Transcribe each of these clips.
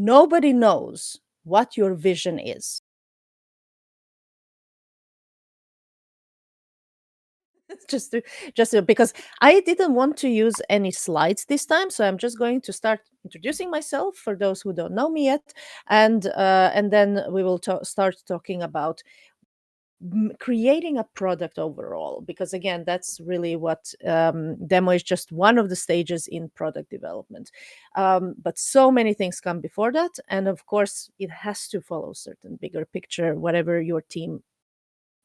nobody knows what your vision is. just to, because I didn't want to use any slides this time, so I'm just going to start introducing myself for those who don't know me yet, and then we will start talking about creating a product overall, because again, that's really what demo is, just one of the stages in product development. But so many things come before that, and of course it has to follow certain bigger picture, whatever your team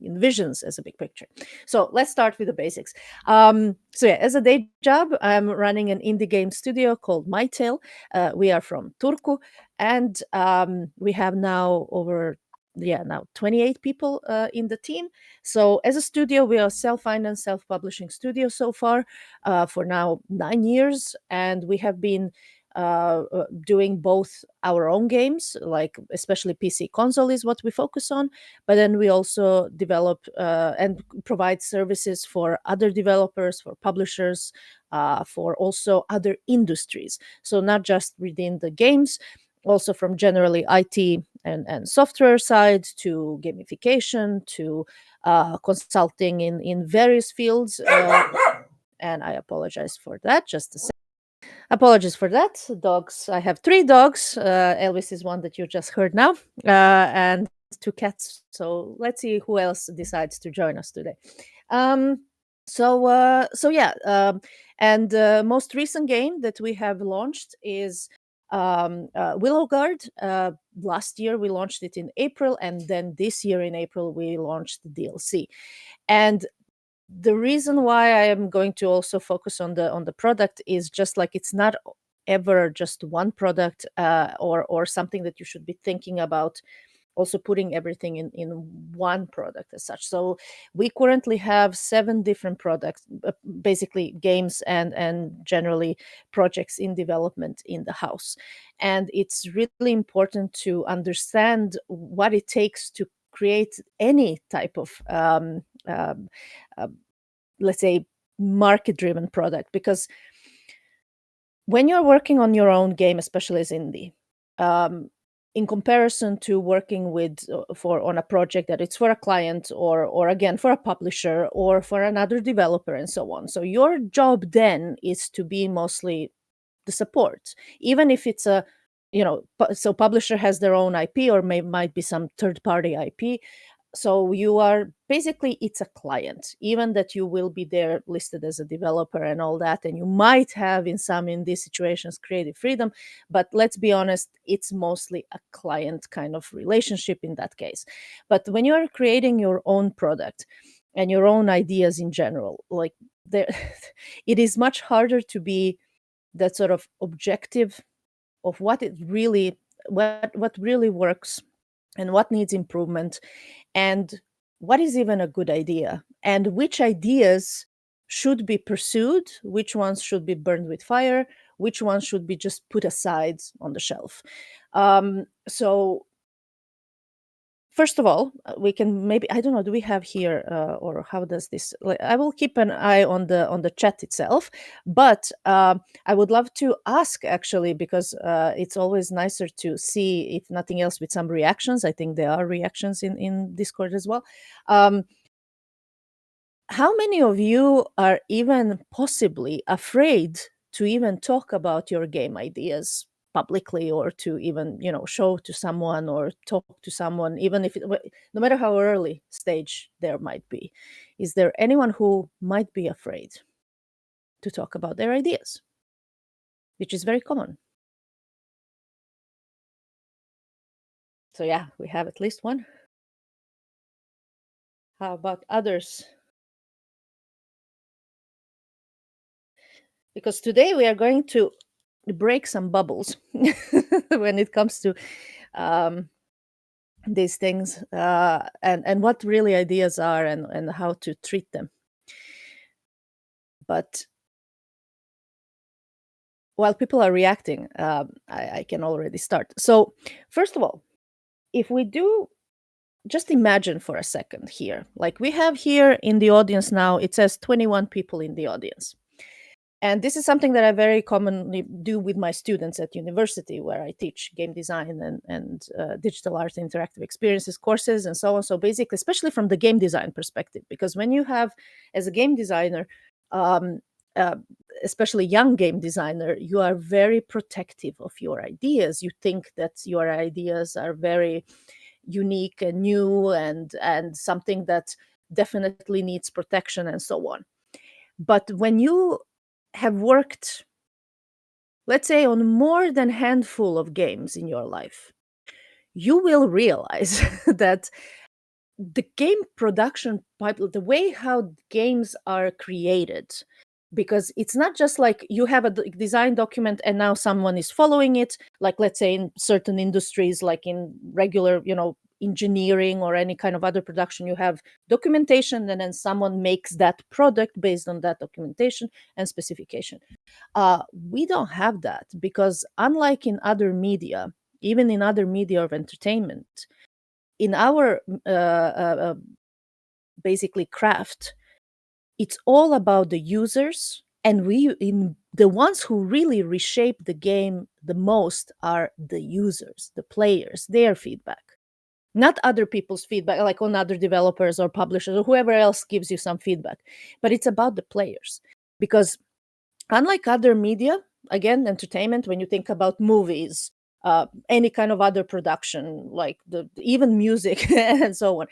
envisions as a big picture. So let's start with the basics. So yeah, as a day job, I'm running an indie game studio called MiTale. We are from Turku, and we have now over 28 people in the team. So as a studio, we are self-financed, self-publishing studio so far for now 9 years, and we have been doing both our own games, like especially PC console is what we focus on, but then we also develop and provide services for other developers, for publishers, for also other industries. So not just within the games, also from generally IT and software side to gamification to consulting in various fields. And I apologize for that. Just a second. Apologies for that. Dogs. I have three dogs. Elvis is one that you just heard now, and two cats. So let's see who else decides to join us today. Um, so yeah, and most recent game that we have launched is Willow Guard. Last year we launched it in April, and then this year in April we launched the DLC. And the reason why I am going to also focus on the product is just like it's not ever just one product or something that you should be thinking about also putting everything in one product as such. So we currently have 7 different products, basically games and generally projects in development in the house. And it's really important to understand what it takes to create any type of uh, let's say market driven product, because when you're working on your own game, especially as indie, in comparison to working with for on a project that it's for a client or again for a publisher or for another developer and so on, so your job then is to be mostly the support, even if it's a so publisher has their own IP or might be some third party IP. So you are basically, it's a client, even that you will be there listed as a developer and all that, and you might have in these situations creative freedom, but let's be honest, it's mostly a client kind of relationship in that case. But when you're creating your own product and your own ideas in general, like there it is much harder to be that sort of objective of what really works and what needs improvement, and what is even a good idea, and which ideas should be pursued, which ones should be burned with fire, which ones should be just put aside on the shelf. So first of all, we can maybe, I don't know, do we have here or how does this, I will keep an eye on the chat itself, but I would love to ask actually, because it's always nicer to see, if nothing else, with some reactions. I think there are reactions in Discord as well. How many of you are even possibly afraid to even talk about your game ideas publicly, or to even show to someone or talk to someone, even if no matter how early stage there might be? Is there anyone who might be afraid to talk about their ideas, which is very common? So yeah, we have at least one. How about others? Because today we are going to break some bubbles when it comes to um, these things, and what really ideas are, and how to treat them. But while people are reacting, I can already start. So first of all, if we do, just imagine for a second here, like we have here in the audience now, it says 21 people in the audience. And this is something that I very commonly do with my students at university, where I teach game design and digital art and interactive experiences courses and so on. So basically, especially from the game design perspective, because when you have, as a game designer, um, uh, especially young game designer, you are very protective of your ideas. You think that your ideas are very unique and new and something that definitely needs protection and so on. But when you have worked, let's say, on more than handful of games in your life, you will realize that the game production pipeline, the way how games are created, because it's not just like you have a design document and now someone is following it, like let's say in certain industries, like in regular, engineering or any kind of other production, you have documentation and then someone makes that product based on that documentation and specification. We don't have that, because unlike in other media, even in other media of entertainment, in our basically craft, it's all about the users, and we in the ones who really reshape the game the most are the users, the players, their feedback, not other people's feedback, like on other developers or publishers or whoever else gives you some feedback, but it's about the players. Because unlike other media, again, entertainment, when you think about movies, any kind of other production, like the even music and so on,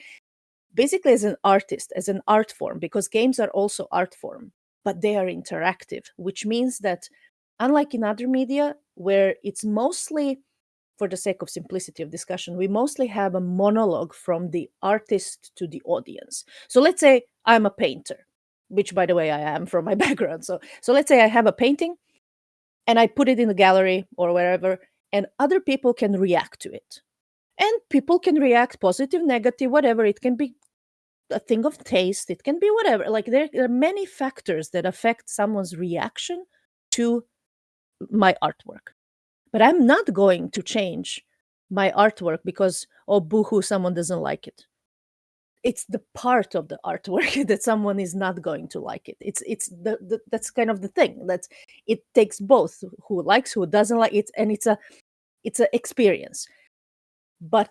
basically as an artist, as an art form, because games are also art form, but they are interactive, which means that unlike in other media, where it's mostly, for the sake of simplicity of discussion, we mostly have a monologue from the artist to the audience. So let's say I'm a painter, which by the way I am from my background. So let's say I have a painting and I put it in the gallery or wherever, and other people can react to it. And people can react positive, negative, whatever. It can be a thing of taste, it can be whatever. Like there are many factors that affect someone's reaction to my artwork. But I'm not going to change my artwork because, oh, boohoo, someone doesn't like it. It's the part of the artwork that someone is not going to like it. It's the that's kind of the thing. That it takes both, who likes, who doesn't like it, and it's a experience. But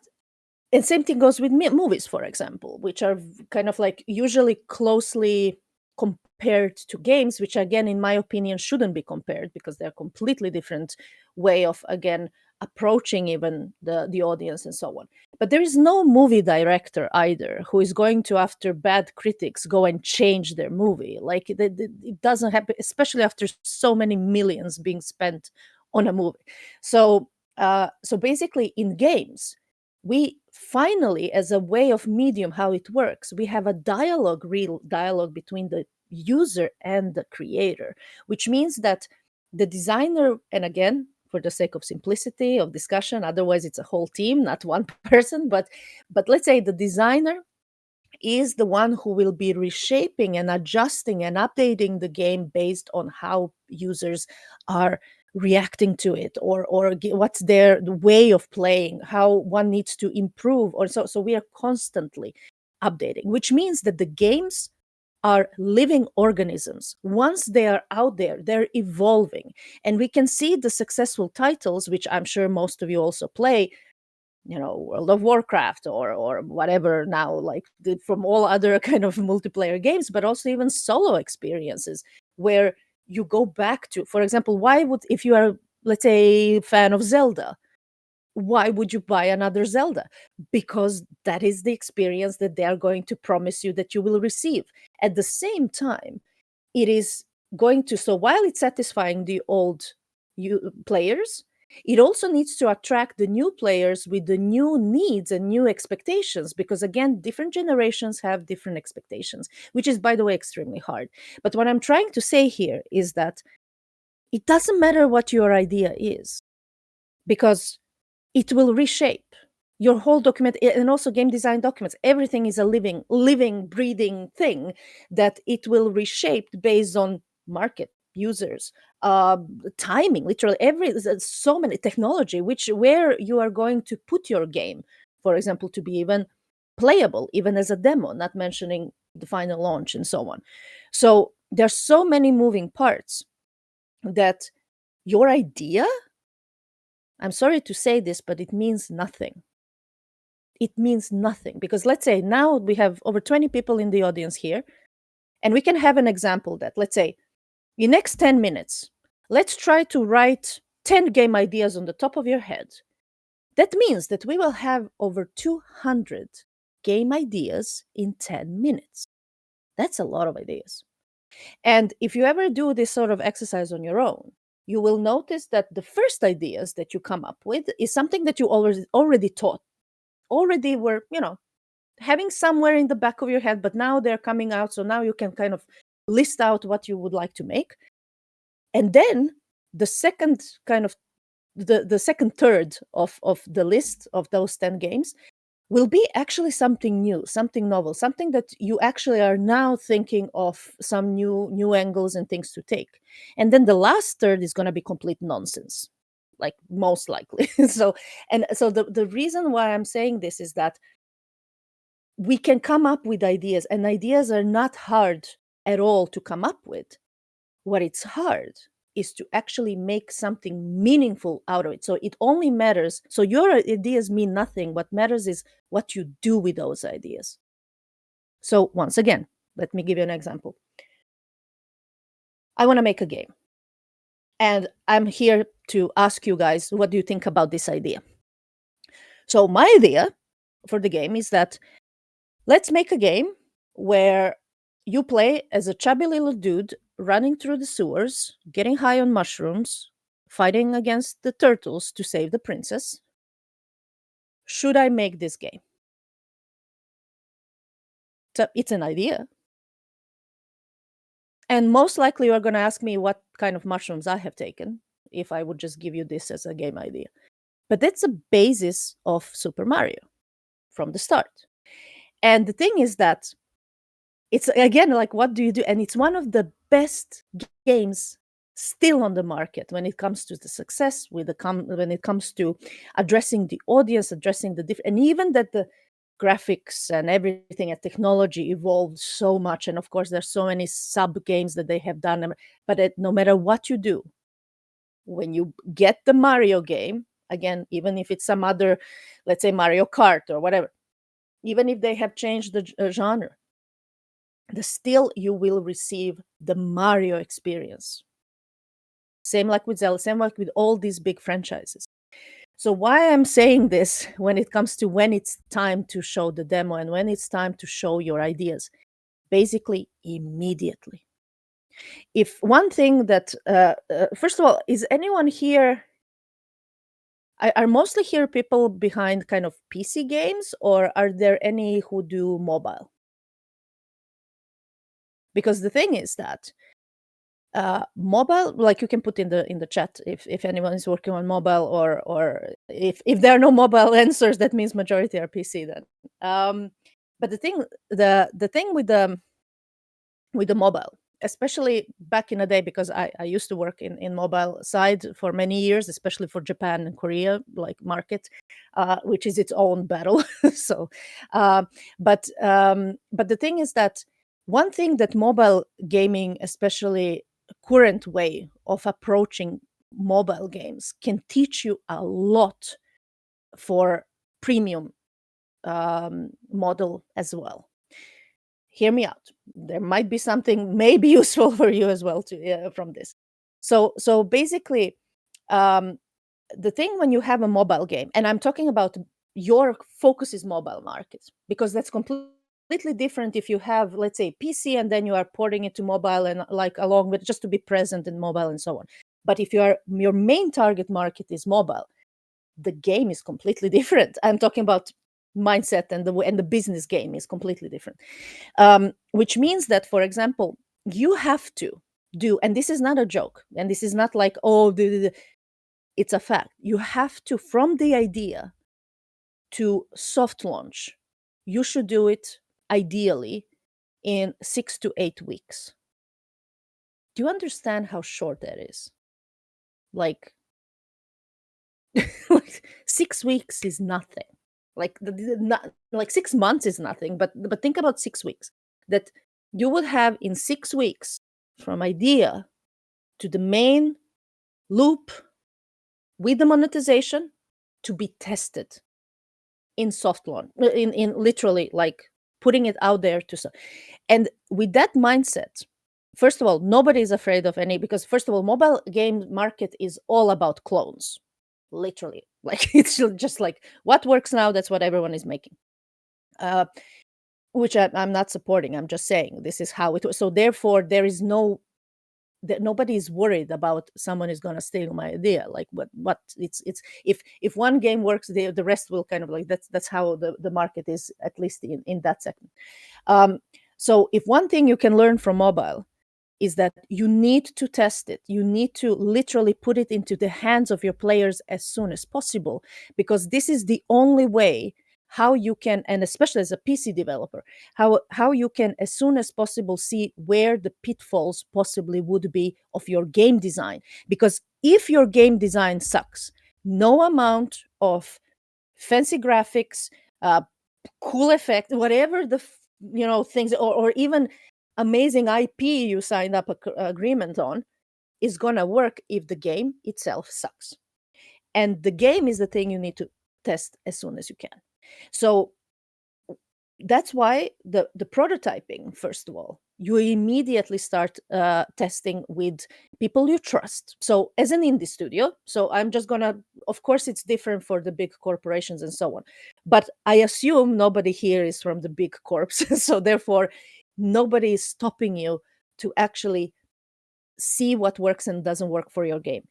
and same thing goes with movies, for example, which are kind of like usually closely compared to games, which again, in my opinion, shouldn't be compared, because they're completely different way of, again, approaching even the audience and so on. But there is no movie director either who is going to, after bad critics, go and change their movie. Like it doesn't happen, especially after so many millions being spent on a movie. So basically in games, we finally, as a way of medium, how it works, we have a dialogue, real dialogue between the user and the creator, which means that the designer, and again, for the sake of simplicity of discussion, otherwise it's a whole team, not one person, but let's say the designer is the one who will be reshaping and adjusting and updating the game based on how users are reacting to it, or what's their way of playing, how one needs to improve, or so we are constantly updating, which means that the games are living organisms. Once they are out there, they're evolving, and we can see the successful titles, which I'm sure most of you also play, World of Warcraft or whatever now, like from all other kind of multiplayer games, but also even solo experiences where you go back to, for example, why would, if you are, let's say, fan of Zelda, why would you buy another Zelda? Because that is the experience that they are going to promise you that you will receive. At the same time, it is going to, so while it's satisfying the old players, it also needs to attract the new players with the new needs and new expectations, because again, different generations have different expectations, which is, by the way, extremely hard. But what I'm trying to say here is that it doesn't matter what your idea is, because it will reshape your whole document. And also game design documents, everything is a living breathing thing that it will reshape based on market, users, timing, literally there's so many technology, which where you are going to put your game, for example, to be even playable, even as a demo, not mentioning the final launch and so on. So there's so many moving parts. that your idea, I'm sorry to say this, but it means nothing. It means nothing because let's say now we have over 20 people in the audience here, and we can have an example that, let's say, in next 10 minutes, let's try to write 10 game ideas on the top of your head. That means that we will have over 200 game ideas in 10 minutes. That's a lot of ideas. And if you ever do this sort of exercise on your own, you will notice that the first ideas that you come up with is something that you already taught, already were, having somewhere in the back of your head, but now they're coming out. So now you can kind of list out what you would like to make. And then the second kind of the second third of the list of those 10 games will be actually something new, something novel, something that you actually are now thinking of some new angles and things to take. And then the last third is going to be complete nonsense, like most likely. So the reason why I'm saying this is that we can come up with ideas, and ideas are not hard at all to come up with. What it's hard is to actually make something meaningful out of it. So it only matters. So your ideas mean nothing. What matters is what you do with those ideas. So once again, let me give you an example. I want to make a game. And I'm here to ask you guys, what do you think about this idea? So my idea for the game is that let's make a game where you play as a chubby little dude running through the sewers, getting high on mushrooms, fighting against the turtles to save the princess. Should I make this game? So it's an idea. And most likely you're going to ask me what kind of mushrooms I have taken if I would just give you this as a game idea. But that's the basis of Super Mario from the start. And the thing is that it's again like, what do you do? And it's one of the best games still on the market when it comes to the success when it comes to addressing the audience, addressing the different, and even that the graphics and everything and technology evolved so much. And of course, there's so many sub games that they have done. But no matter what you do, when you get the Mario game, again, even if it's some other, let's say Mario Kart or whatever, even if they have changed the genre, still you will receive the Mario experience. Same like with Zelda, same like with all these big franchises. So why I'm saying this when it comes to when it's time to show the demo and when it's time to show your ideas, basically immediately. If one thing that, first of all, is anyone here, are mostly here people behind kind of PC games, or are there any who do mobile? Because the thing is that mobile, like you can put in the chat if anyone is working on mobile, or if there are no mobile answers, that means majority are PC then. But the thing with the mobile, especially back in the day, because I used to work in mobile side for many years, especially for Japan and Korea, like market, which is its own battle. So, uh, but the thing is that one thing that mobile gaming, especially current way of approaching mobile games, can teach you a lot for premium model as well. Hear me out. There might be something maybe useful for you as well from this. So basically, um, the thing when you have a mobile game, and I'm talking about your focus is mobile market, because that's completely different if you have, let's say, PC and then you are porting it to mobile and like along with just to be present in mobile and so on. But if your main target market is mobile, the game is completely different. I'm talking about mindset, and the business game is completely different. Which means that, for example, you have to do, and this is not a joke, and this is not like, oh, it's a fact. You have to, from the idea to soft launch, you should do it ideally in 6 to 8 weeks. Do you understand how short that is? Like, like 6 weeks is nothing. Like not like 6 months is nothing, but think about 6 weeks that you would have in 6 weeks from idea to the main loop with the monetization to be tested in soft launch, in literally like putting it out there and with that mindset. First of all, nobody is afraid of any, because first of all, mobile game market is all about clones, literally. Like it's just like what works now, that's what everyone is making. Which I'm not supporting. I'm just saying this is how it was. So therefore, there is no that nobody is worried about someone is going to steal my idea. Like what it's if one game works, the rest will kind of like that's how the market is, at least in that segment. Um, so if one thing you can learn from mobile is that you need to test it. You need to literally put it into the hands of your players as soon as possible, because this is the only way how you can, and especially as a PC developer, how you can as soon as possible see where the pitfalls possibly would be of your game design. Because if your game design sucks, no amount of fancy graphics, uh, cool effect, whatever things, or even amazing IP you signed up agreement on, is gonna work if the game itself sucks. And the game is the thing you need to test as soon as you can. So that's why the prototyping, first of all, you immediately start testing with people you trust. So as an indie studio, so I'm just gonna, of course it's different for the big corporations and so on, but I assume nobody here is from the big corps. So therefore nobody is stopping you to actually see what works and doesn't work for your game.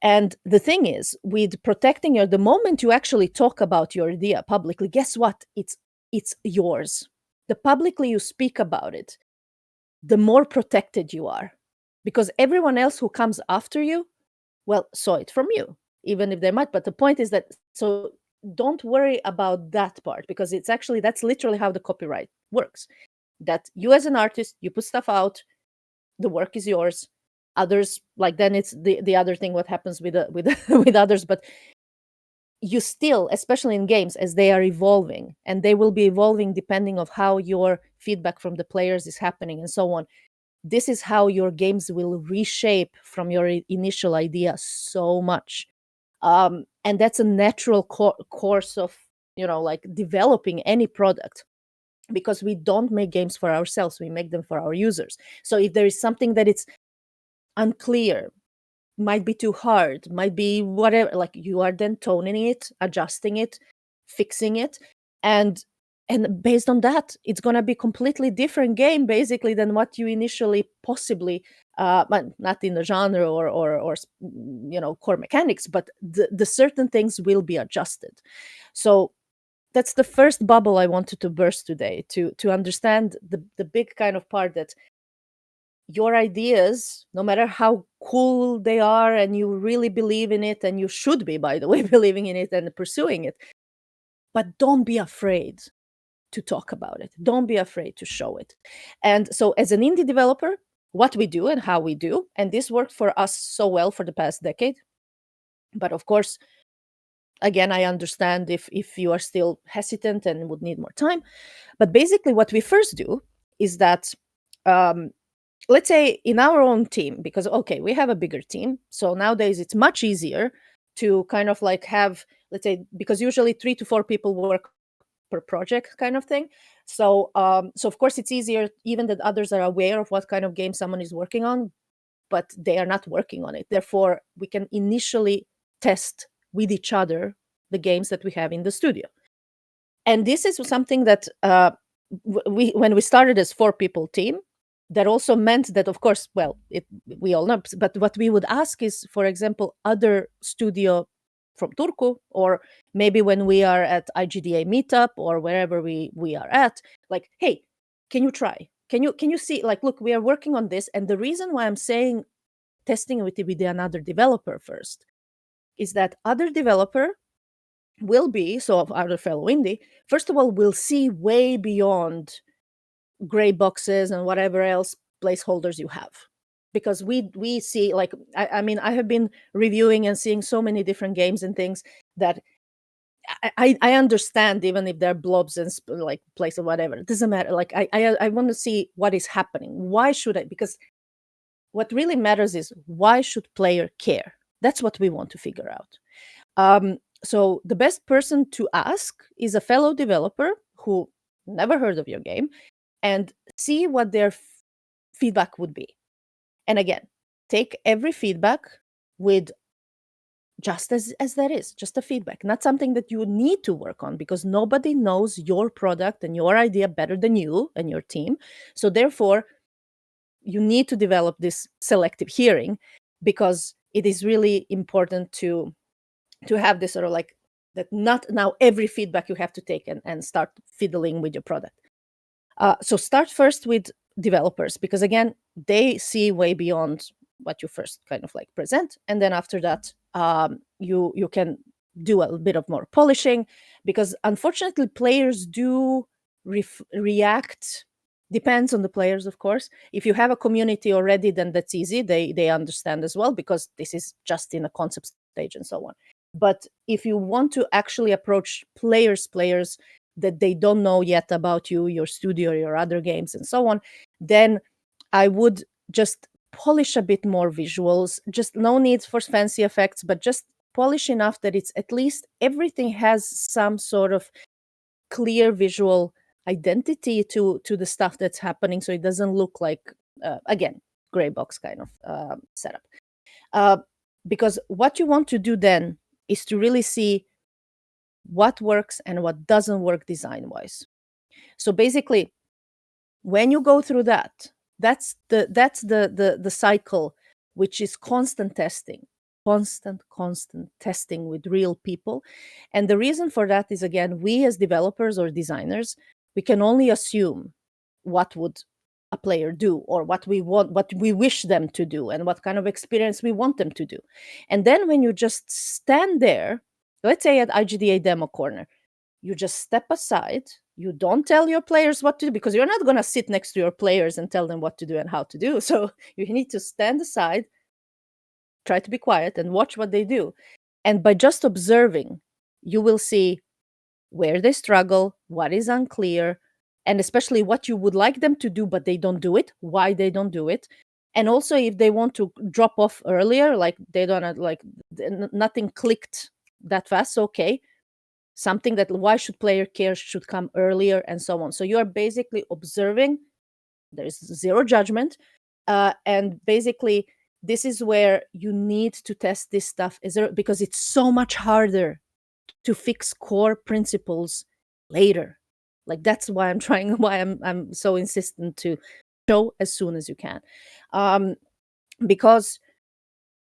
And the thing is, with protecting the moment you actually talk about your idea publicly, guess what? It's yours. The publicly you speak about it, the more protected you are. Because everyone else who comes after you, well, saw it from you, even if they might. But the point is that, so don't worry about that part, because it's actually, that's literally how the copyright works. That you as an artist, you put stuff out, the work is yours. Others, like, then it's the other thing what happens with with others. But you still, especially in games, as they are evolving, and they will be evolving depending of how your feedback from the players is happening and so on, this is how your games will reshape from your initial idea so much. And that's a natural course of like developing any product, because we don't make games for ourselves, we make them for our users. So if there is something that it's unclear, might be too hard, might be whatever, like, you are then toning it, adjusting it, fixing it, and based on that, it's going to be completely different game basically than what you initially possibly but not in the genre or core mechanics, but the certain things will be adjusted. So that's the first bubble I wanted to burst today, to understand the big kind of part that your ideas, no matter how cool they are, and you really believe in it, and you should be, by the way, believing in it and pursuing it, but don't be afraid to talk about it. Don't be afraid to show it. And so, as an indie developer, what we do and how we do, and this worked for us so well for the past decade. But of course, again, I understand if you are still hesitant and would need more time. But basically, what we first do is that, let's say in our own team, because okay, we have a bigger team, so nowadays it's much easier to kind of like have, let's say, because usually 3 to 4 people work per project kind of thing. So of course it's easier even that others are aware of what kind of game someone is working on, but they are not working on it. Therefore, we can initially test with each other the games that we have in the studio. And this is something that we when we started as 4 people team, that also meant that, of course, well, we all know, but what we would ask is, for example, other studio from Turku, or maybe when we are at IGDA meetup or wherever we are at, like, hey, can you try? Can you see, like, look, we are working on this. And the reason why I'm saying testing with another developer first is that other developer will be, so of other fellow indie, first of all, will see way beyond gray boxes and whatever else placeholders you have, because we see, like, I mean, I have been reviewing and seeing so many different games and things that I understand, even if they're blobs and like place or whatever, it doesn't matter. Like I want to see what is happening. Why should I? Because what really matters is, why should player care? That's what we want to figure out. So the best person to ask is a fellow developer who never heard of your game, and see what their feedback would be. And again, take every feedback with just as that is, just a feedback, not something that you need to work on, because nobody knows your product and your idea better than you and your team. So therefore, you need to develop this selective hearing, because it is really important to have this sort of like, that not now every feedback you have to take and start fiddling with your product. So start first with developers, because again, they see way beyond what you first kind of like present, and then after that, you can do a bit of more polishing, because unfortunately players do react. Depends on the players, of course. If you have a community already, then that's easy. They understand as well, because this is just in a concept stage and so on. But if you want to actually approach players that they don't know yet about you, your studio, your other games, and so on, then I would just polish a bit more visuals. Just no need for fancy effects, but just polish enough that it's at least everything has some sort of clear visual identity to the stuff that's happening, so it doesn't look like, again, gray box kind of setup. Uh, because what you want to do then is to really see what works and what doesn't work design wise. So basically, when you go through that, that's the cycle, which is constant testing, constant testing with real people. And the reason for that is, again, we as developers or designers, we can only assume what would a player do, or what we want, what we wish them to do, and what kind of experience we want them to do. And then when you just stand there, let's say at IGDA demo corner, you just step aside. You don't tell your players what to do, because you're not going to sit next to your players and tell them what to do and how to do. So you need to stand aside, try to be quiet, and watch what they do. And by just observing, you will see where they struggle, what is unclear, and especially what you would like them to do, but they don't do it, why they don't do it. And also, if they want to drop off earlier, like they don't have, like nothing clicked that fast, okay, something that why should player care should come earlier, and so on. So you are basically observing. There is zero judgment, and basically this is where you need to test this stuff, is there, because it's so much harder to fix core principles later. Like, that's why I'm trying, why I'm so insistent to show as soon as you can, um, because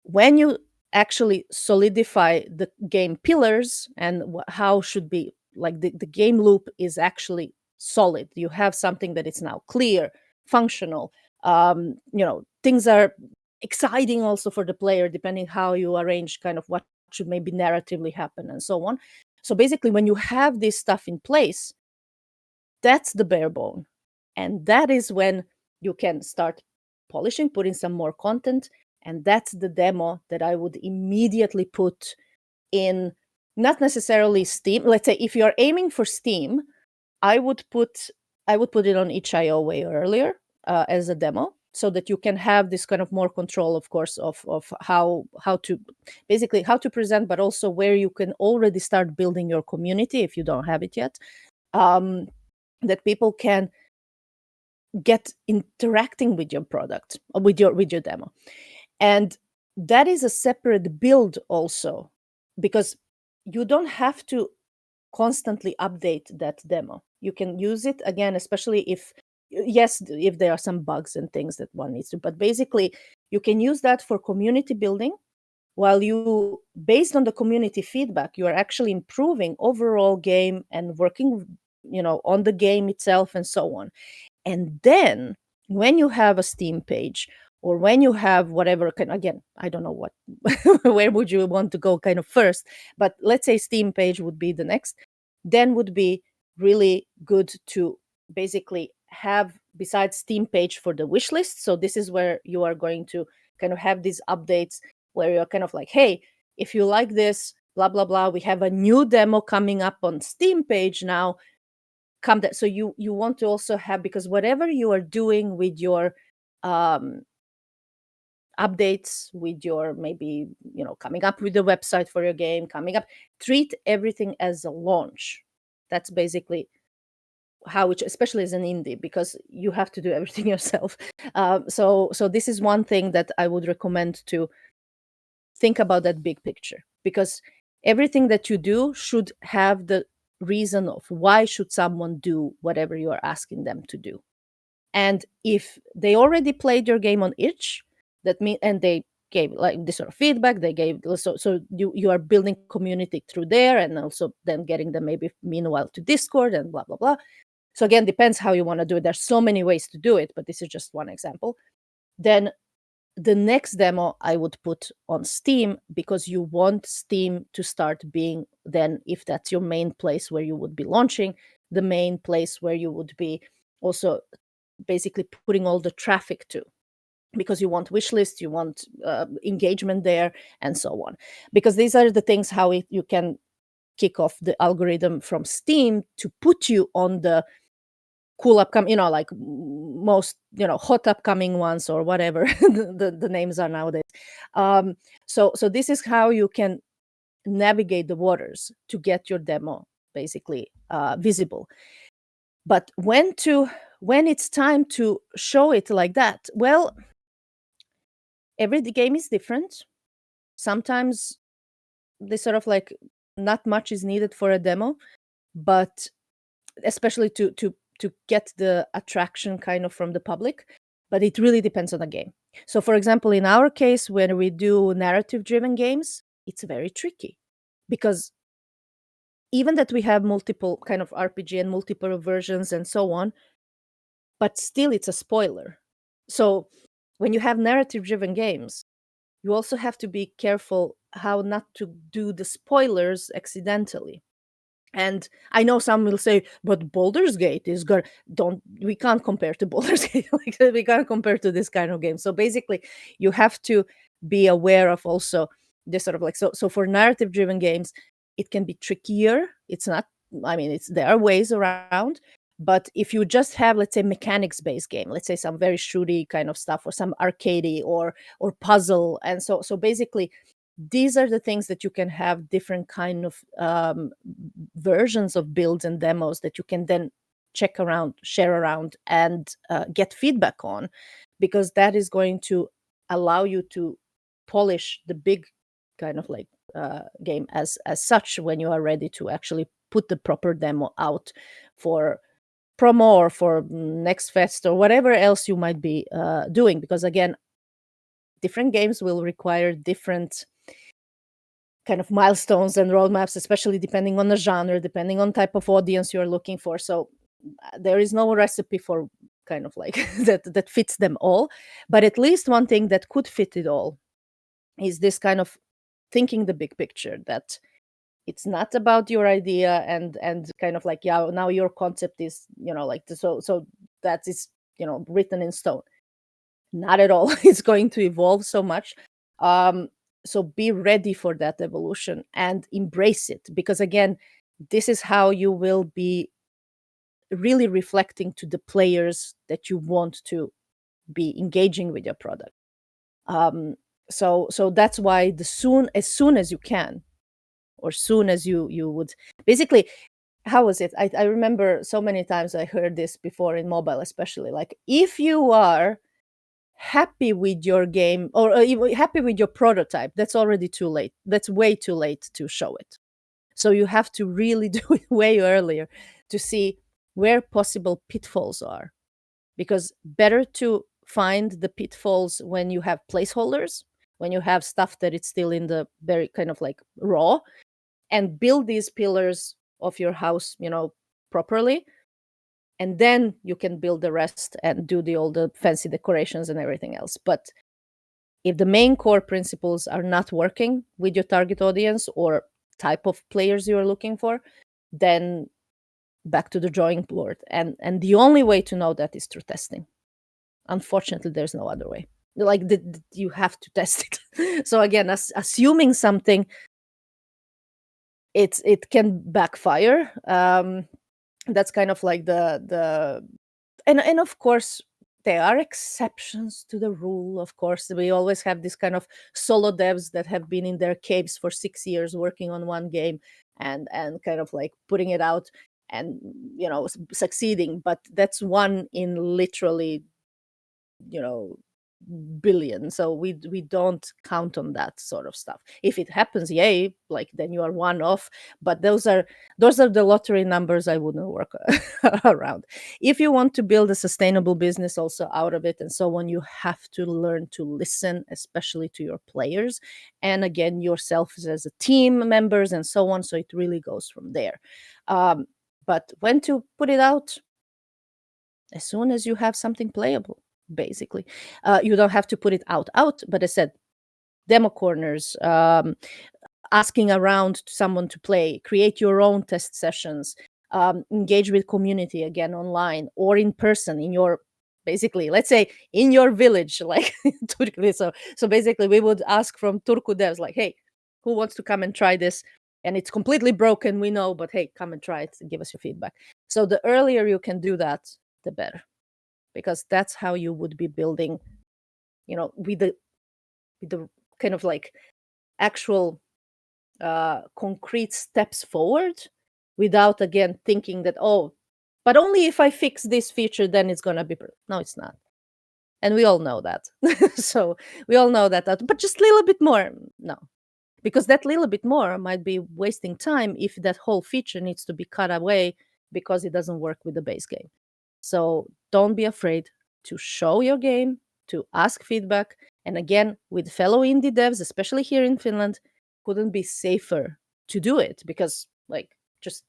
when you actually solidify the game pillars and how should be, like, the game loop is actually solid, you have something that is now clear, functional, things are exciting also for the player, depending how you arrange kind of what should maybe narratively happen and so on. So basically, when you have this stuff in place, that's the bare bone. And that is when you can start polishing, putting some more content. And that's the demo that I would immediately put in, not necessarily Steam. Let's say if you're aiming for Steam, I would put it on itch.io way earlier, as a demo, so that you can have this kind of more control, of course, of how to basically how to present, but also where you can already start building your community if you don't have it yet. That people can get interacting with your product, or with your demo. And that is a separate build also, because you don't have to constantly update that demo. You can use it again, especially if, yes, if there are some bugs and things that one needs to, but basically you can use that for community building, while you, based on the community feedback, you are actually improving overall game and working, on the game itself and so on. And then when you have a Steam page, or when you have whatever again, I don't know what where would you want to go kind of first, but let's say Steam page would be the next, then would be really good to basically have, besides Steam page, for the wish list. So this is where you are going to kind of have these updates, where you're kind of like, hey, if you like this, blah blah blah, we have a new demo coming up on Steam page now, come that. So you want to also have, because whatever you are doing with your um updates, with your maybe, coming up with the website for your game, coming up. Treat everything as a launch. That's basically how it, especially as an indie, because you have to do everything yourself. So this is one thing that I would recommend, to think about that big picture, because everything that you do should have the reason of why should someone do whatever you are asking them to do. And if they already played your game on itch, that mean and they gave like this sort of feedback, they gave, so you are building community through there, and also then getting them maybe meanwhile to Discord and blah blah blah. So again, depends how you want to do it. There's so many ways to do it, but this is just one example. Then the next demo I would put on Steam, because you want Steam to start being, then, if that's your main place where you would be launching, the main place where you would be also basically putting all the traffic to, because you want wish lists, you want engagement there, and so on. Because these are the things how you can kick off the algorithm from Steam to put you on the cool upcoming, like most, hot upcoming ones, or whatever the names are nowadays. So this is how you can navigate the waters to get your demo basically visible. But when it's time to show it like that, well, every game is different. Sometimes they sort of like, not much is needed for a demo, but especially to get the attraction kind of from the public. But it really depends on the game. So for example, in our case, when we do narrative driven games, it's very tricky, because even that we have multiple kind of RPG and multiple versions and so on, but still it's a spoiler. So when you have narrative driven games, you also have to be careful how not to do the spoilers accidentally. And I know some will say, but Baldur's Gate is good. We can't compare to Baldur's Gate. Like, we can't compare to this kind of game. So basically, you have to be aware of also this sort of like, so for narrative driven games, it can be trickier. It's not, I mean, there are ways around. But if you just have, let's say, mechanics based game, let's say some very shooty kind of stuff, or some arcadey or puzzle, and so basically these are the things that you can have different kind of versions of builds and demos that you can then check around, share around, and get feedback on, because that is going to allow you to polish the big kind of like game as such, when you are ready to actually put the proper demo out for promo, or for next fest, or whatever else you might be doing. Because again, different games will require different kind of milestones and roadmaps, especially depending on the genre, depending on type of audience you're looking for. So there is no recipe for kind of like that fits them all. But at least one thing that could fit it all is this kind of thinking the big picture, that it's not about your idea and kind of like, yeah, now your concept is, like so that is, written in stone. Not at all. It's going to evolve so much. So be ready for that evolution and embrace it, because again, this is how you will be really reflecting to the players that you want to be engaging with your product. So that's why as soon as you can, or soon as you would basically, how was it? I remember so many times I heard this before in mobile, especially, like, if you are happy with your game, or happy with your prototype, that's already too late. That's way too late to show it. So you have to really do it way earlier, to see where possible pitfalls are, because better to find the pitfalls when you have placeholders, when you have stuff that it's still in the very kind of like raw, and build these pillars of your house, properly, and then you can build the rest and do all the fancy decorations and everything else. But if the main core principles are not working with your target audience or type of players you are looking for, then back to the drawing board. And the only way to know that is through testing. Unfortunately, there's no other way. Like, you have to test it. So again, assuming something, it can backfire. That's kind of like the and of course, there are exceptions to the rule, of course. We always have this kind of solo devs that have been in their caves for 6 years working on one game and kind of like putting it out and succeeding. But that's one in literally you know billion, so we don't count on that sort of stuff. If it happens, yay, like then you are one off, but those are the lottery numbers I wouldn't work around. If you want to build a sustainable business also out of it and so on, you have to learn to listen, especially to your players, and again yourself as a team members and so on, so it really goes from there. But when to put it out? As soon as you have something playable, basically. You don't have to put it out, but I said demo corners, asking around to someone to play, create your own test sessions, engage with community again online or in person in your, basically, let's say in your village, like Turkey. So basically we would ask from Turku devs like, hey, who wants to come and try this? And it's completely broken, we know, but hey, come and try it and give us your feedback. So the earlier you can do that, the better, because that's how you would be building, with the kind of like actual concrete steps forward, without again thinking that, oh, but only if I fix this feature then it's going to be no, it's not. And we all know that. So we all know that, but just a little bit more. No, because that little bit more might be wasting time if that whole feature needs to be cut away because it doesn't work with the base game. So don't be afraid to show your game, to ask feedback. And again, with fellow indie devs, especially here in Finland, couldn't be safer to do it, because like just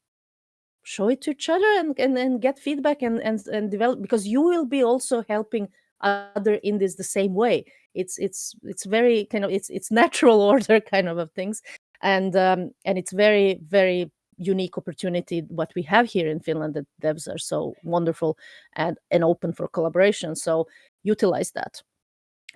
show it to each other and get feedback and develop, because you will be also helping other indies the same way. It's very kind of, it's natural order kind of things. And it's very, very unique opportunity what we have here in Finland, that devs are so wonderful and open for collaboration, so utilize that.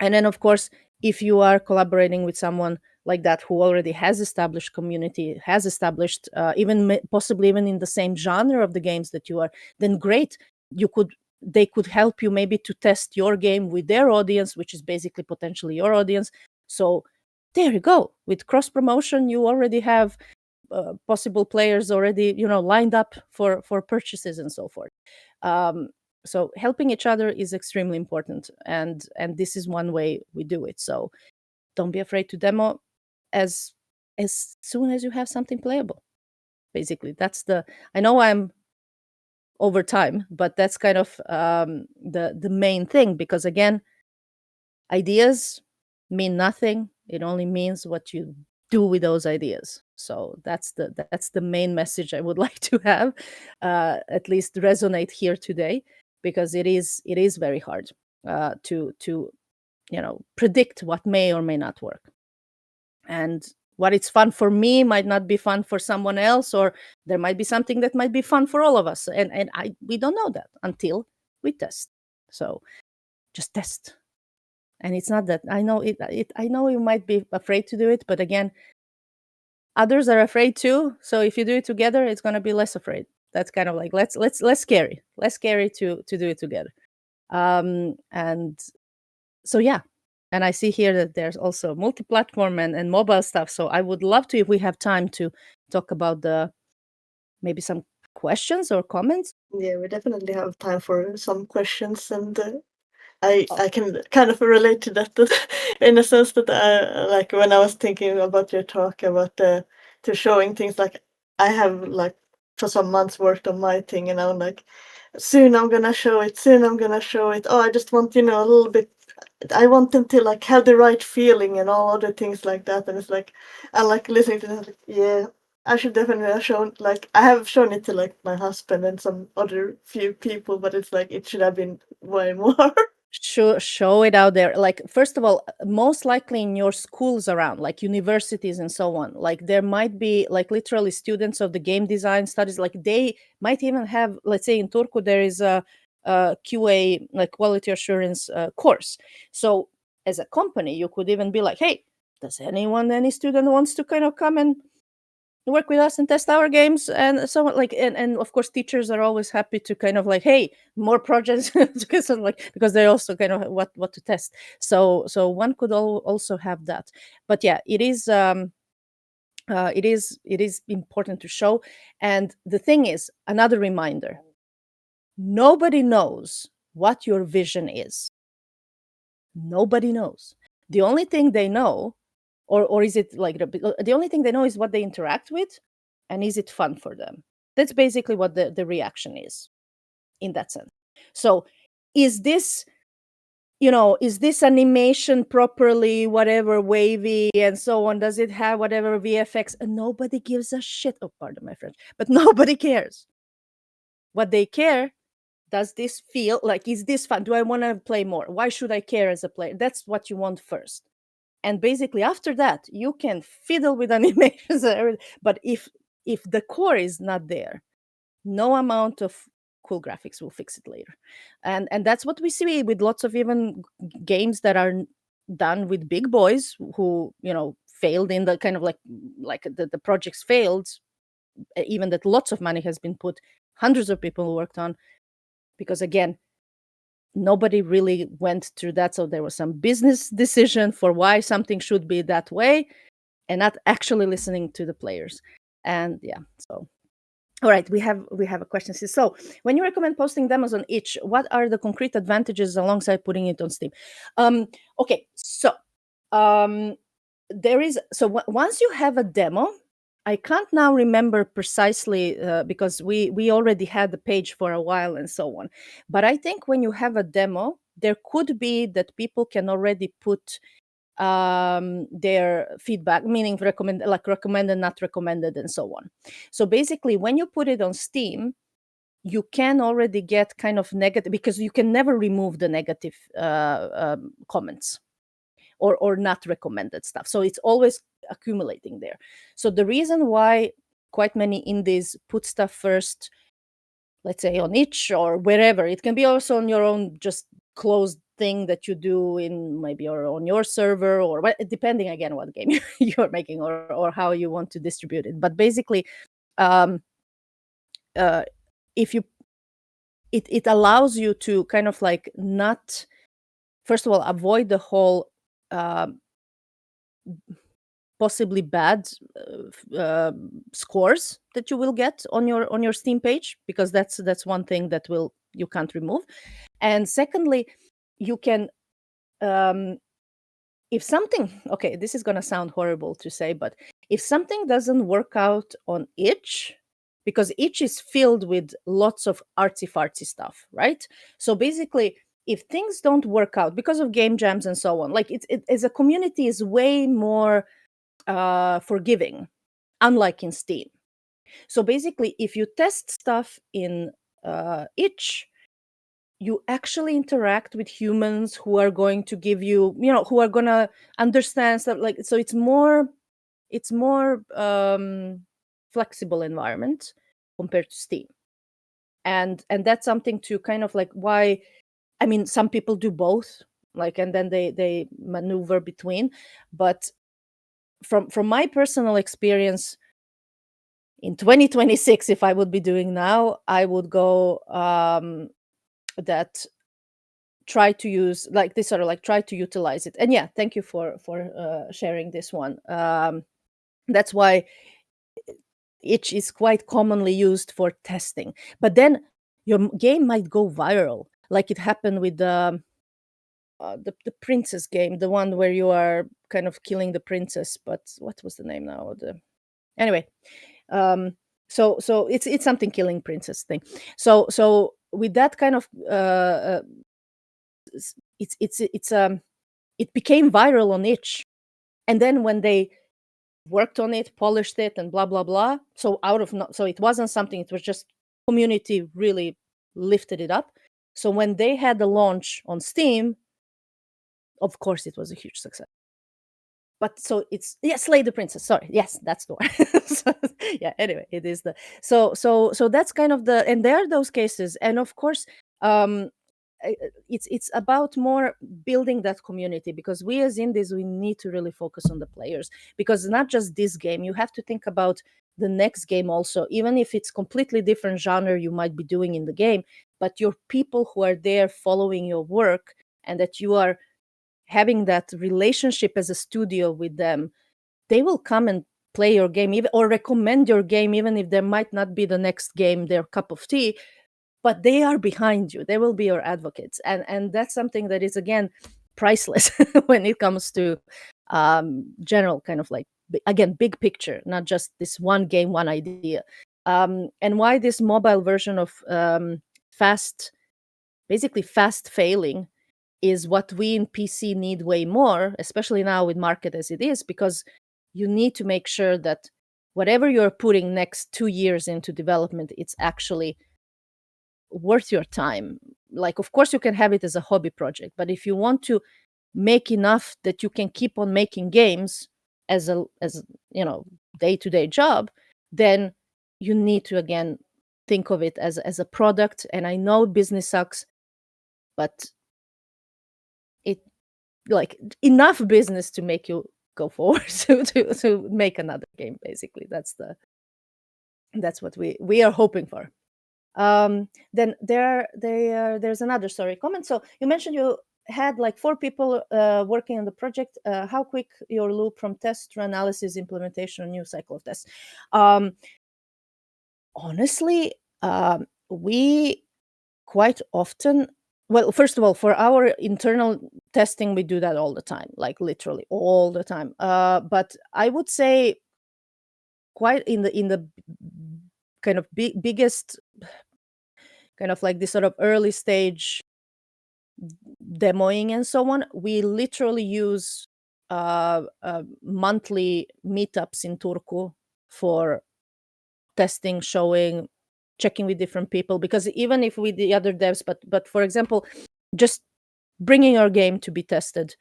And then of course, if you are collaborating with someone like that who already has established community, has established even possibly even in the same genre of the games that you are, then great. They could help you maybe to test your game with their audience, which is basically potentially your audience. So there you go, with cross promotion you already have possible players already lined up for purchases and so forth. um, so helping each other is extremely important, and this is one way we do it. So don't be afraid to demo as soon as you have something playable. Basically, that's the, I know I'm over time, but that's kind of the main thing, because again, ideas mean nothing. It only means what you do with those ideas. So that's the main message I would like to have, at least resonate here today, because it is very hard to predict what may or may not work. And what it's fun for me might not be fun for someone else, or there might be something that might be fun for all of us, and we don't know that until we test. So just test. And it's not that, I know I know you might be afraid to do it, but again, others are afraid too, so if you do it together it's going to be less afraid. That's kind of like, less scary, to do it together. And so yeah, and I see here that there's also multi-platform and mobile stuff, so I would love to, if we have time, to talk about the maybe some questions or comments. Yeah, we definitely have time for some questions, and I Oh, I can kind of relate to that in a sense that I like when I was thinking about your talk about to showing things, like I have like for some months worked on my thing, and I'm like, soon I'm gonna show it, soon I'm gonna show it. Oh, I just want, a little bit. I want them to like have the right feeling and all other things like that. And it's like I like listening to that. Like, yeah, I should definitely have shown, like I have shown it to like my husband and some other few people, but it's like it should have been way more. show it out there, like first of all, most likely in your schools around, like universities and so on, like there might be like literally students of the game design studies, like they might even have, let's say in Turku there is a QA, like quality assurance course. So as a company you could even be like, hey, does any student wants to kind of come and work with us and test our games, and so like, and of course teachers are always happy to kind of like, hey, more projects because of like, because they also kind of what to test. So one could also have that. But yeah, it is important to show. And the thing is, another reminder, nobody knows what your vision is. Nobody knows. The only thing they know, or is it like the only thing they know is what they interact with, and is it fun for them? That's basically what the reaction is in that sense. So is this, is this animation properly, whatever, wavy and so on? Does it have whatever VFX? And nobody gives a shit. Oh, pardon my French, but nobody cares. What they care, does this feel like, is this fun? Do I want to play more? Why should I care as a player? That's what you want first. And basically after that, you can fiddle with animations and everything. But if the core is not there, no amount of cool graphics will fix it later. And that's what we see with lots of even games that are done with big boys who, failed in the kind of like the projects failed, even that lots of money has been put, hundreds of people worked on, because again, nobody really went through that. So there was some business decision for why something should be that way, and not actually listening to the players. And yeah, so all right, we have a question. So when you recommend posting demos on itch, what are the concrete advantages alongside putting it on Steam? Okay, so there is, so once you have a demo, I can't now remember precisely, because we already had the page for a while and so on. But I think when you have a demo, there could be that people can already put their feedback, meaning recommended, not recommended, and so on. So basically, when you put it on Steam, you can already get kind of negative, because you can never remove the negative comments or not recommended stuff. So it's always accumulating there. So the reason why quite many indies put stuff first, let's say on itch or wherever, it can be also on your own just closed thing that you do in maybe or on your server, or depending again what game you're making, or how you want to distribute it. But basically, um if you it allows you to kind of like not, first of all, avoid the whole possibly bad scores that you will get on your Steam page, because that's one thing that you can't remove. And secondly, you can, if something, okay, this is going to sound horrible to say, but if something doesn't work out on itch, because itch is filled with lots of artsy fartsy stuff, right? So basically, if things don't work out because of game jams and so on, like it as a community is way more forgiving, unlike in Steam. So basically, if you test stuff in itch, you actually interact with humans who are going to give you, who are going to understand stuff, like, so it's more flexible environment compared to Steam. And that's something to kind of like, why, I mean, some people do both, like, and then they maneuver between. But from my personal experience, in 2026, if I would be doing now, I would go that try to use like this, sort of like try to utilize it. And yeah, thank you for sharing this one. That's why itch is quite commonly used for testing. But then your game might go viral, like it happened with the princess game, the one where you are kind of killing the princess. But what was the name now? Anyway, so it's something killing princess thing. So with that kind of it became viral on itch, and then when they worked on it, polished it, and blah blah blah, so so it wasn't something, it was just community really lifted it up. So when they had the launch on Steam, of course it was a huge success. But so it's, yes, Slay the Princess, sorry, yes, that's the one. So, yeah, anyway, it is the, so that's kind of the, and there are those cases. And of course, it's about more building that community, because we as indies, we need to really focus on the players, because not just this game, you have to think about the next game also, even if it's completely different genre you might be doing in the game, but your people who are there following your work, and that you are having that relationship as a studio with them, they will come and play your game, even, or recommend your game, even if there might not be the next game their cup of tea, but they are behind you, they will be your advocates, and that's something that is, again, priceless when it comes to general kind of like, again, big picture, not just this one game, one idea. And why this mobile version of fast basically fast failing is what we in PC need way more, especially now with market as it is, because you need to make sure that whatever you're putting next 2 years into development, it's actually worth your time. Like, of course, you can have it as a hobby project, but if you want to make enough that you can keep on making games as day-to-day job, then you need to, again, think of it as a product. And I know business sucks, but it, like, enough business to make you go forward to make another game. Basically, that's what we are hoping for. Then there's another story comment. So you mentioned you had like 4 people working on the project. How quick your loop from test to analysis, implementation, new cycle of tests? Honestly, we quite often, well, first of all, for our internal testing, we do that all the time, like literally all the time. But I would say quite in the kind of biggest, kind of like this sort of early stage demoing and so on, we literally use monthly meetups in Turku for testing, showing, checking with different people. Because even if with the other devs, but for example, just bringing your game to be tested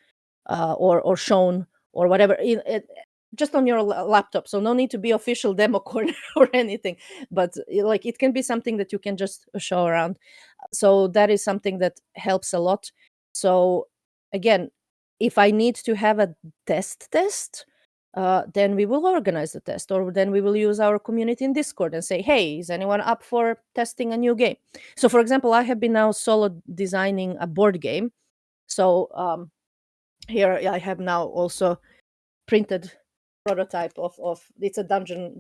or shown or whatever, just on your laptop. So no need to be official demo corner or anything, but like it can be something that you can just show around. So that is something that helps a lot. So again, if I need to have a test, then we will organize the test, or then we will use our community in Discord and say, hey, is anyone up for testing a new game? So for example, I have been now solo designing a board game. So here I have now also printed prototype of it's a dungeon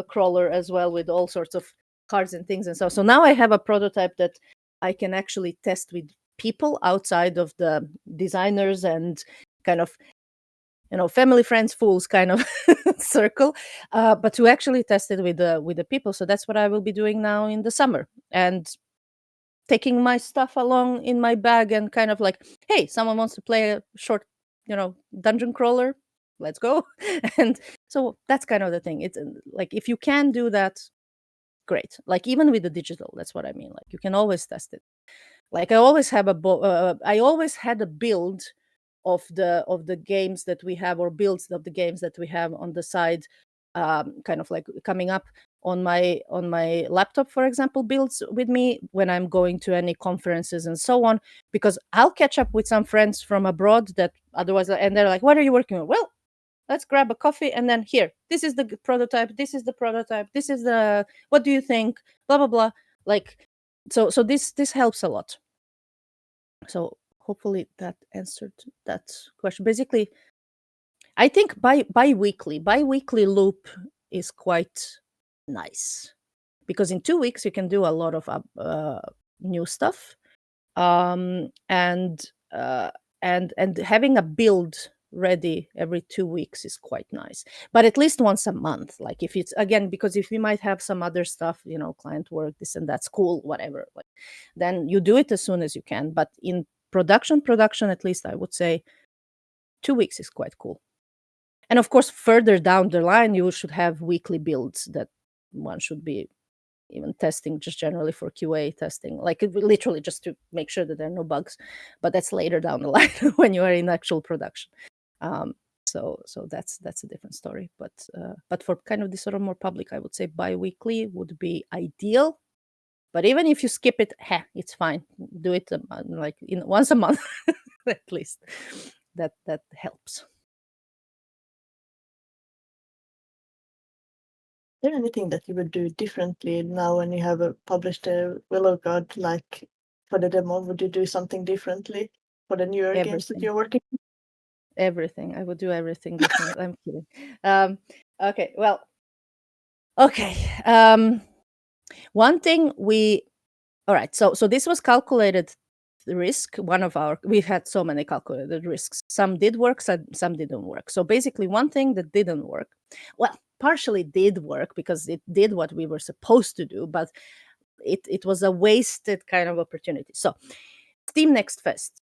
crawler as well, with all sorts of cards and things. And so now I have a prototype that I can actually test with people outside of the designers and kind of, family, friends, fools kind of circle, but to actually test it with the people. So that's what I will be doing now in the summer, and taking my stuff along in my bag, and kind of like, hey, someone wants to play a short, dungeon crawler, let's go. And so that's kind of the thing. It's like, if you can do that, great. Like, even with the digital, that's what I mean, like, you can always test it. Like, I always have I always had a build of the games that we have, or builds of the games that we have on the side, kind of like coming up on my laptop, for example, builds with me when I'm going to any conferences and so on, because I'll catch up with some friends from abroad that otherwise, and they're like, what are you working on? Well, let's grab a coffee, and then here, this is the prototype, this is the prototype, this is the, what do you think, blah blah blah. Like, so this helps a lot. So hopefully that answered that question. Basically, I think bi-weekly loop is quite nice, because in 2 weeks you can do a lot of new stuff, and having a build ready every 2 weeks is quite nice. But at least once a month, like, if it's, again, because if we might have some other stuff, client work, this and that, school, whatever, like, then you do it as soon as you can. But in production, at least I would say 2 weeks is quite cool. And of course, further down the line, you should have weekly builds that one should be even testing, just generally for QA testing, like, literally just to make sure that there are no bugs. But that's later down the line when you are in actual production. Um, so that's a different story. But for kind of this sort of more public, I would say bi-weekly would be ideal. But even if you skip it, it's fine. Do it like in once a month at least. That helps. Is there anything that you would do differently now when you have published a Willow God, like for the demo? Would you do something differently for the newer games that Everything. you're working on? Everything. I would do everything different. I'm kidding. Okay. Well. Okay. One thing we. All right. So this was calculated risk. We had so many calculated risks. Some did work. Some didn't work. So basically, one thing that didn't work. Well, partially did work because it did what we were supposed to do, but it was a wasted kind of opportunity. So Steam Next Fest.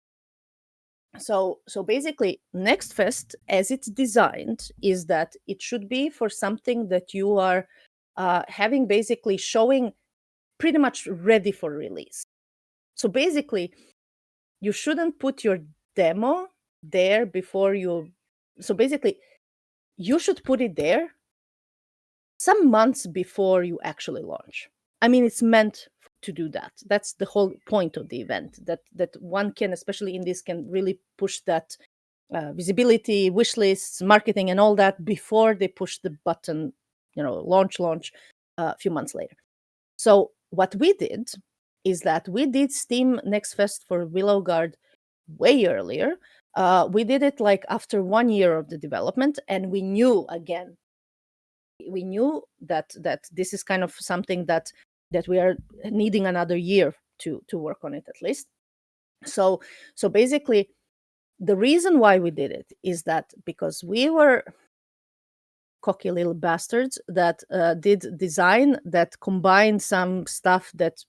So basically, Next Fest, as it's designed, is that it should be for something that you are having basically showing pretty much ready for release. So basically, you shouldn't put your demo there before you. So basically, you should put it there some months before you actually launch. I mean, it's meant to do that. That's the whole point of the event. That one can, especially in this, can really push that visibility, wish lists, marketing, and all that before they push the button. Launch a few months later. So what we did is that we did Steam Next Fest for Willow Guard way earlier. We did it like after 1 year of the development, and we knew that this is kind of something that we are needing another year to work on it at least. So basically, the reason why we did it is that because we were cocky little bastards that did design that combined some stuff that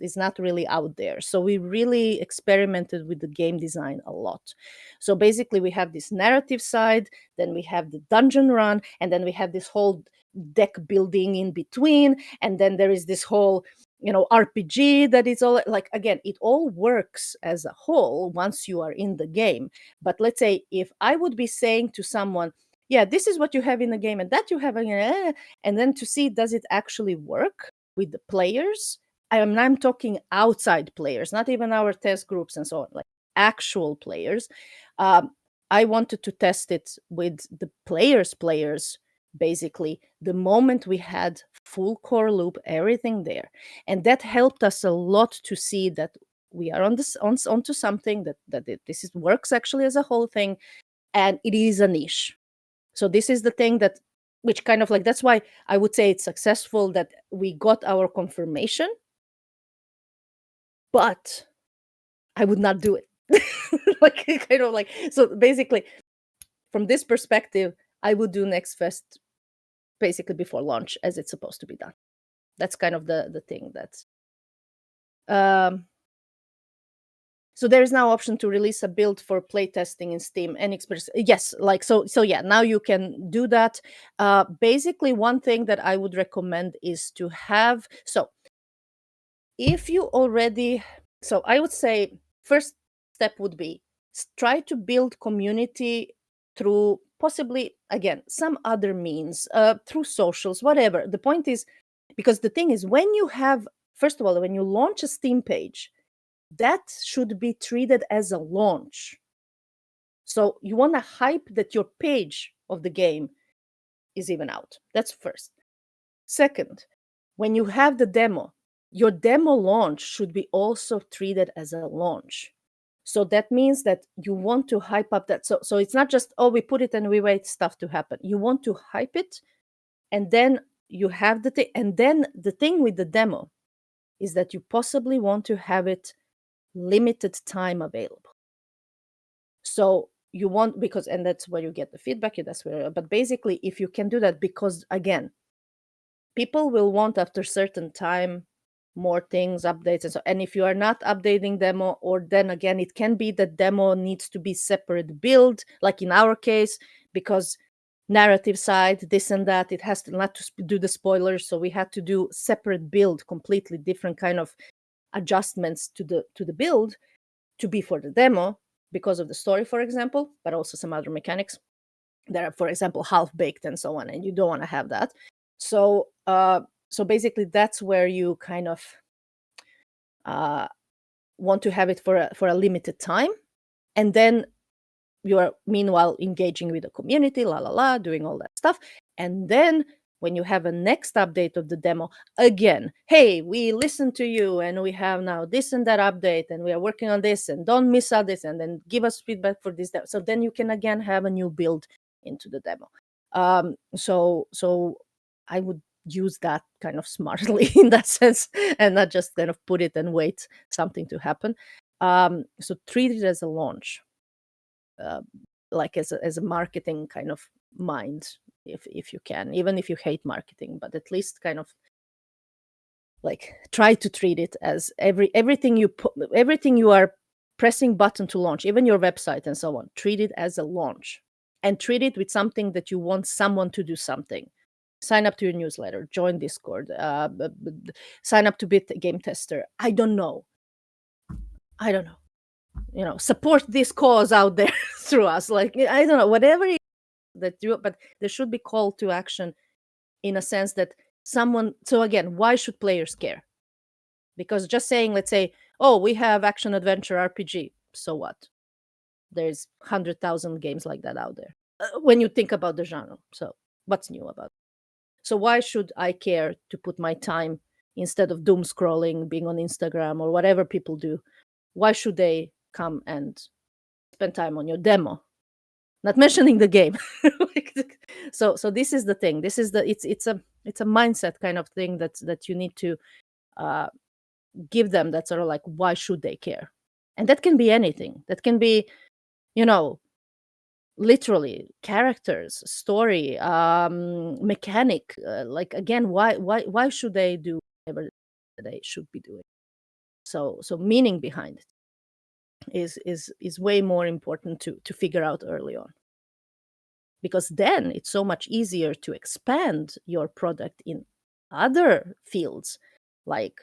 is not really out there. So we really experimented with the game design a lot. So basically, we have this narrative side, then we have the dungeon run, and then we have this whole deck building in between, and then there is this whole RPG that is all like, again, it all works as a whole once you are in the game. But let's say if I would be saying to someone, yeah, this is what you have in the game and that you have and then to see, does it actually work with the players? I'm talking outside players, not even our test groups and so on, like actual players. um, I wanted to test it with the players basically the moment we had full core loop, everything there. And that helped us a lot to see that we are onto something this works actually as a whole thing, and it is a niche. So this is the thing that, which kind of like, that's why I would say it's successful that we got our confirmation, but I would not do it. Like, kind of like, so basically, from this perspective, I would do Next Fest basically before launch as it's supposed to be done. That's kind of the thing that's um so there is now option to release a build for playtesting in Steam and express. Yes, like so yeah, now you can do that. Basically, one thing that I would recommend is to have, so if you already, so I would say first step would be try to build community through possibly, again, some other means, through socials, whatever. The point is, because the thing is, when you have, first of all, when you launch a Steam page, that should be treated as a launch. So you want to hype that your page of the game is even out. That's first. Second, when you have the demo, your demo launch should be also treated as a launch. So that means that you want to hype up that. So it's not just, oh, we put it and we wait stuff to happen. You want to hype it, and then you have the thing. And then the thing with the demo is that you possibly want to have it limited time available. So you want, because, and that's where you get the feedback, that's where, but basically, if you can do that, because again, people will want after certain time more things, updates, and so. And if you are not updating demo, or then again, it can be that demo needs to be separate build, like in our case, because narrative side, this and that, it has to not to do the spoilers, so we had to do separate build, completely different kind of adjustments to the build to be for the demo because of the story, for example, but also some other mechanics that are, for example, half baked and so on, and you don't want to have that. So basically, that's where you kind of uh, want to have it for a limited time, and then you are meanwhile engaging with the community, la la la, doing all that stuff. And then when you have a next update of the demo, again, hey, we listened to you and we have now this and that update and we are working on this and don't miss out this and then give us feedback for this. So then you can again have a new build into the demo. So I would use that kind of smartly in that sense, and not just kind of put it and wait something to happen. So treat it as a launch, uh, like as a marketing kind of mind, if you can, even if you hate marketing, but at least kind of like try to treat it as everything you are pressing button to launch, even your website and so on. Treat it as a launch, and treat it with something that you want someone to do something. Sign up to your newsletter, join Discord, sign up to be a game tester. I don't know. Support this cause out there through us. Like, I don't know, whatever it is that you, but there should be call to action, in a sense that someone. So again, why should players care? Because just saying, let's say, oh, we have action adventure RPG, so what? There's 100,000 games like that out there, when you think about the genre. So what's new about it? So why should I care to put my time, instead of doom scrolling, being on Instagram or whatever people do? Why should they come and spend time on your demo? Not mentioning the game. So this is the thing. This is the it's a mindset kind of thing that you need to uh, give them. That sort of like, why should they care? And that can be anything. That can be, you know, literally characters, story, mechanic. Like, again, why should they do whatever they should be doing? So meaning behind it is way more important to figure out early on, because then it's so much easier to expand your product in other fields, like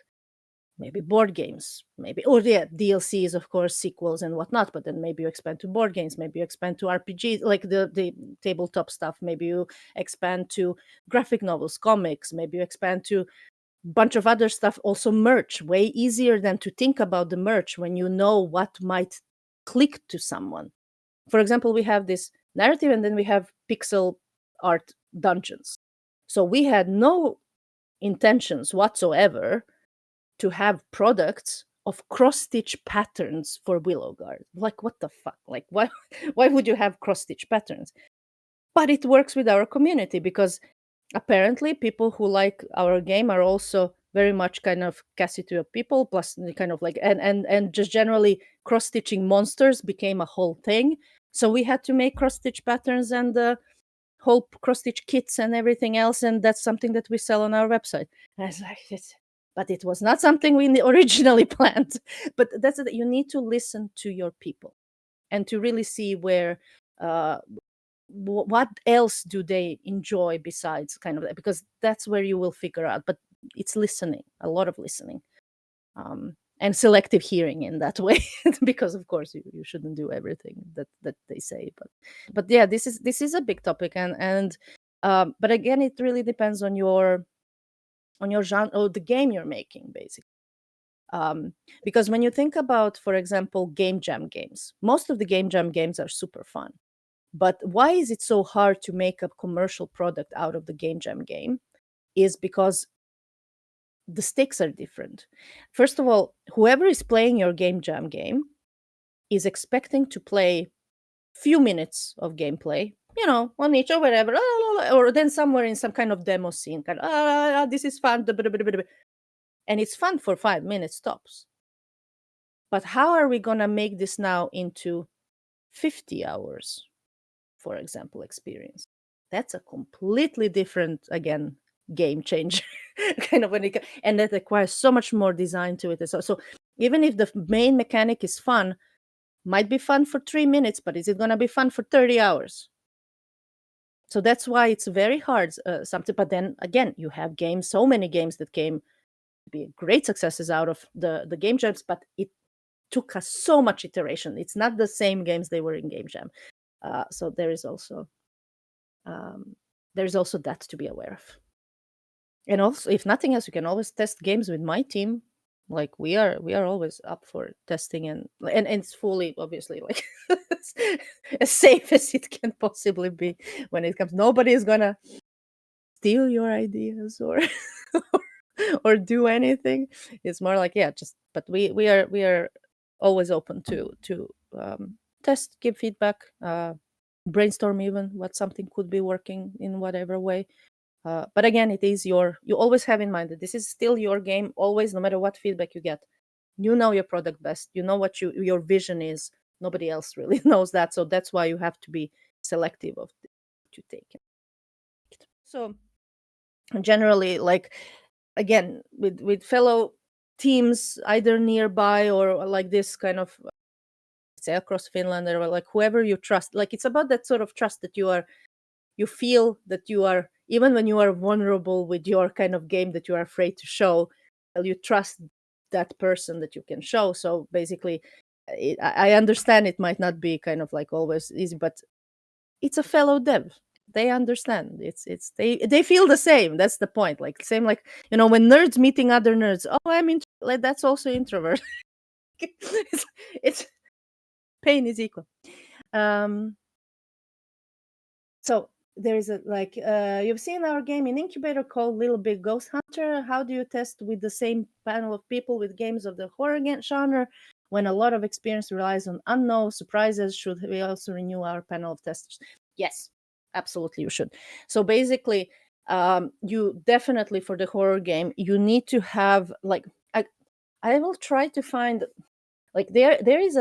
maybe board games, maybe, or yeah, DLCs, of course, sequels and whatnot. But then maybe you expand to board games, maybe you expand to RPGs, like the tabletop stuff. Maybe you expand to graphic novels, comics. Maybe you expand to bunch of other stuff. Also merch, way easier than to think about the merch when you know what might click to someone. For example, we have this narrative, and then we have pixel art dungeons. So we had no intentions whatsoever to have products of cross stitch patterns for Willowguard. Like, what the fuck? Like, why why would you have cross stitch patterns? But it works with our community, because apparently people who like our game are also very much kind of Cassitude people, plus the kind of like, and just generally cross stitching monsters became a whole thing. So we had to make cross stitch patterns and whole cross stitch kits and everything else, and that's something that we sell on our website. And I was like, but it was not something we originally planned. But that's it. You need to listen to your people and to really see where uh, what else do they enjoy besides kind of that, because that's where you will figure out. But it's listening, a lot of listening, and selective hearing in that way. Because of course you shouldn't do everything that they say. But yeah, this is a big topic, and but again, it really depends on your genre or the game you're making, basically. Because when you think about, for example, game jam games, most of the game jam games are super fun. But why is it so hard to make a commercial product out of the game jam game? Is because the stakes are different. First of all, whoever is playing your game jam game is expecting to play few minutes of gameplay, on each or whatever, or then somewhere in some kind of demo scene, kind of, this is fun, and it's fun for 5 minutes tops. But how are we going to make this now into 50 hours, for example, experience? That's a completely different, again, game changer. Kind of and that requires so much more design to it. So even if the main mechanic is fun, might be fun for 3 minutes, but is it going to be fun for 30 hours? So that's why it's very hard, something. But then again, you have games, so many games that came to be great successes out of the game jams, but it took us so much iteration. It's not the same games they were in game jam. So there's also that to be aware of. And also, if nothing else, you can always test games with my team. like we are always up for testing, and it's fully obviously like as safe as it can possibly be when it comes. Nobody is gonna steal your ideas or or do anything. It's more like, yeah, just, but we are always open to test, give feedback, brainstorm even what something could be working in whatever way. But again, it is you always have in mind that this is still your game, always, no matter what feedback you get. You know your product best, you know what your vision is. Nobody else really knows that, so that's why you have to be selective of what you take. So generally, like, again, with fellow teams either nearby or like this kind of, say, across Finland, or like whoever you trust, like it's about that sort of trust that you feel that you are, even when you are vulnerable with your kind of game that you are afraid to show, well, you trust that person that you can show. So basically, I understand it might not be kind of like always easy, but it's a fellow dev. They understand. It's they feel the same. That's the point. Like same, like, when nerds meeting other nerds. Oh, like that's also introvert. It's pain is equal. Um, so there is a, like, you've seen our game in incubator called Little Big Ghost Hunter. How do you test with the same panel of people with games of the horror genre when a lot of experience relies on unknown surprises? Should we also renew our panel of testers? Yes, absolutely, you should. So basically, you definitely, for the horror game, you need to have, like, I will try to find, like, there is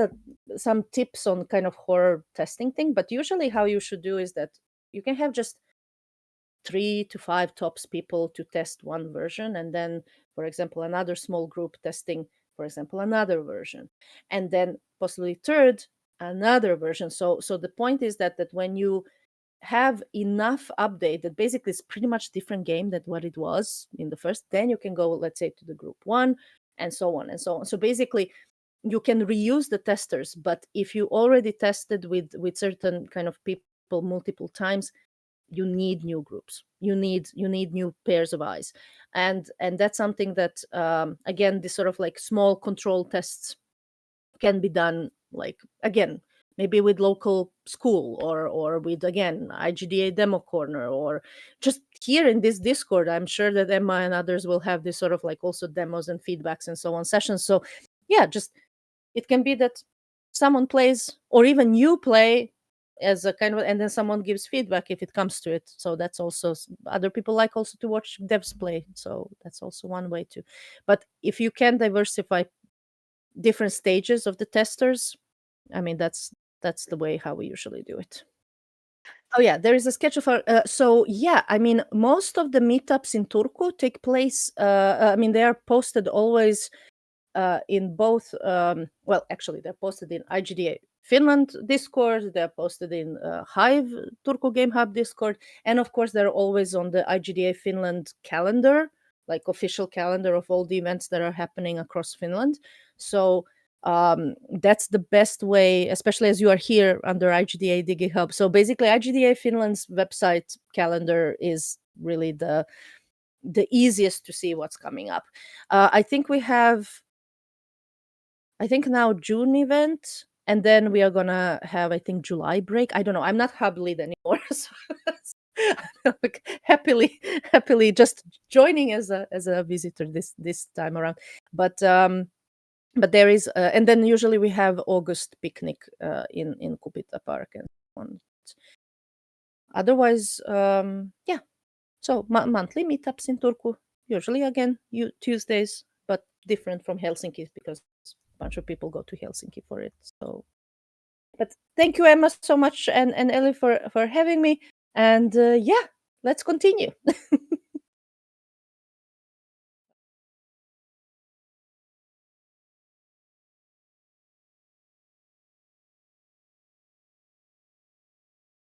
some tips on kind of horror testing thing, but usually how you should do is that you can have just 3 to 5 tops people to test one version, and then, for example, another small group testing, for example, another version, and then possibly third, another version. So the point is that when you have enough update that basically it's pretty much different game than what it was in the first, then you can go, let's say, to the group one, and so on and so on. So basically you can reuse the testers, but if you already tested with certain kind of people multiple times, you need new groups, you need new pairs of eyes. And that's something that, again, this sort of like small control tests can be done, like, again, maybe with local school, or with, again, IGDA demo corner, or just here in this Discord. I'm sure that Emma and others will have this sort of like also demos and feedbacks and so on sessions. So yeah, just, it can be that someone plays, or even you play as a kind of, and then someone gives feedback if it comes to it. So that's also, other people like also to watch devs play, so that's also one way to. But if you can diversify different stages of the testers, I mean, that's the way how we usually do it. Oh yeah, there is a schedule for. So yeah, I mean, most of the meetups in Turku take place. I mean, they are posted always in both. Well, actually, they're posted in IGDA Finland Discord. They're posted in Hive Turku Game Hub Discord, and of course, they're always on the IGDA Finland calendar, like official calendar of all the events that are happening across Finland. So that's the best way, especially as you are here under IGDA Digihub. So basically, IGDA Finland's website calendar is really the easiest to see what's coming up. I think we have, I think now June event, and then we are gonna have, I think, July break. I don't know. I'm not hub lead anymore, so like, happily just joining as a visitor this time around. But there is, and then usually we have August picnic in Kupita Park and so on. Otherwise, yeah. So monthly meetups in Turku, usually again Tuesdays, but different from Helsinki because a bunch of people go to Helsinki for it. So, but thank you, Emma, so much, and Ellie, for having me. And yeah, let's continue.